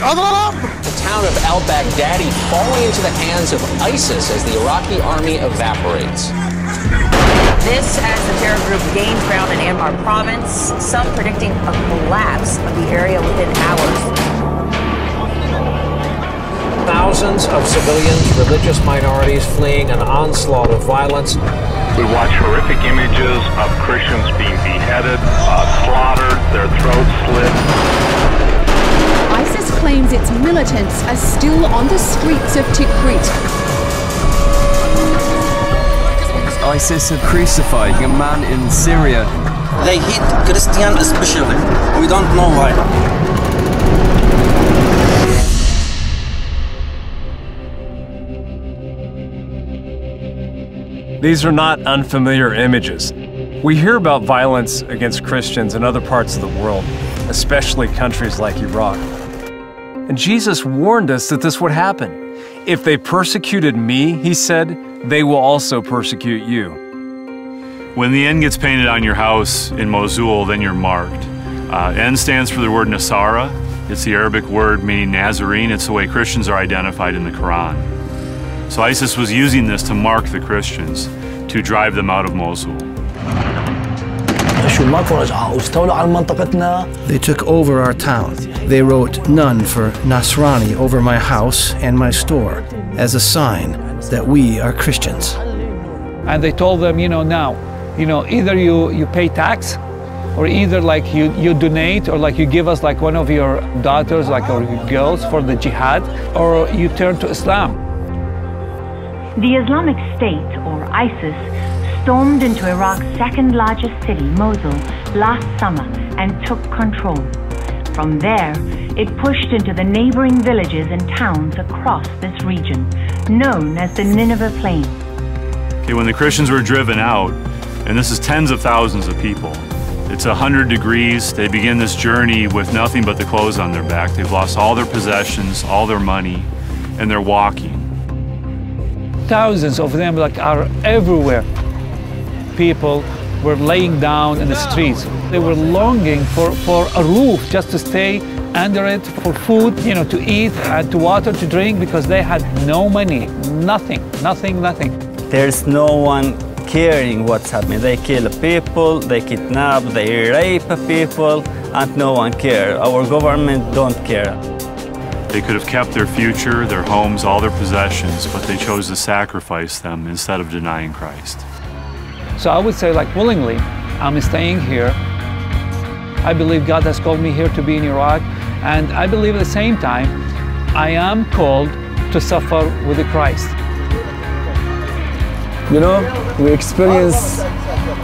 The town of al-Baghdadi falling into the hands of ISIS as the Iraqi army evaporates. This as the terror group gains ground in Anbar province, some predicting a collapse of the area within hours. Thousands of civilians, religious minorities fleeing an onslaught of violence. We watch horrific images of Christians being beheaded, slaughtered, their throats slit. ISIS claims its militants are still on the streets of Tikrit. ISIS are crucifying a man in Syria. They hit Christians especially. We don't know why. These are not unfamiliar images. We hear about violence against Christians in other parts of the world, especially countries like Iraq. And Jesus warned us that this would happen. If they persecuted me, he said, they will also persecute you. When the N gets painted on your house in Mosul, then you're marked. N stands for the word Nasara. It's the Arabic word meaning Nazarene. It's the way Christians are identified in the Quran. So ISIS was using this to mark the Christians, to drive them out of Mosul. They took over our town. They wrote none for Nasrani over my house and my store as a sign that we are Christians. And they told them, now, either you pay tax, or either like you donate, or like you give us like one of your daughters, like or your girls for the jihad, or you turn to Islam. The Islamic State, or ISIS, stormed into Iraq's second largest city, Mosul, last summer and took control. From there, it pushed into the neighboring villages and towns across this region, known as the Nineveh Plain. Okay, when the Christians were driven out, and this is tens of thousands of people, it's 100 degrees, they begin this journey with nothing but the clothes on their back. They've lost all their possessions, all their money, and they're walking. Thousands of them are everywhere. People were laying down in the streets. They were longing for a roof just to stay under it, for food, to eat and to water to drink, because they had no money, nothing. There's no one caring what's happening. They kill people, they kidnap, they rape people, and no one cares. Our government don't care. They could have kept their future, their homes, all their possessions, but they chose to sacrifice them instead of denying Christ. So I would say, willingly, I'm staying here. I believe God has called me here to be in Iraq, and I believe at the same time, I am called to suffer with Christ. We experience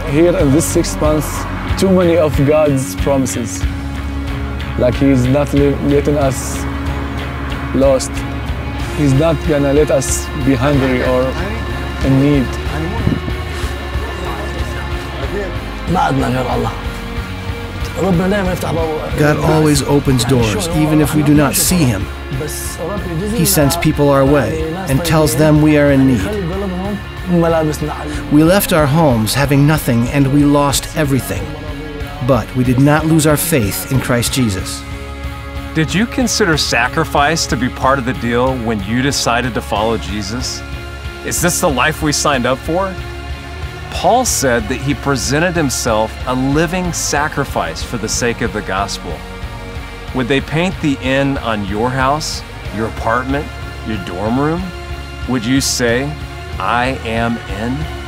here in this 6 months too many of God's promises. Like He's not letting us lost. He's not gonna let us be hungry or in need. God always opens doors, even if we do not see Him. He sends people our way and tells them we are in need. We left our homes having nothing, and we lost everything. But we did not lose our faith in Christ Jesus. Did you consider sacrifice to be part of the deal when you decided to follow Jesus? Is this the life we signed up for? Paul said that he presented himself a living sacrifice for the sake of the gospel. Would they paint the N on your house, your apartment, your dorm room? Would you say, I am in?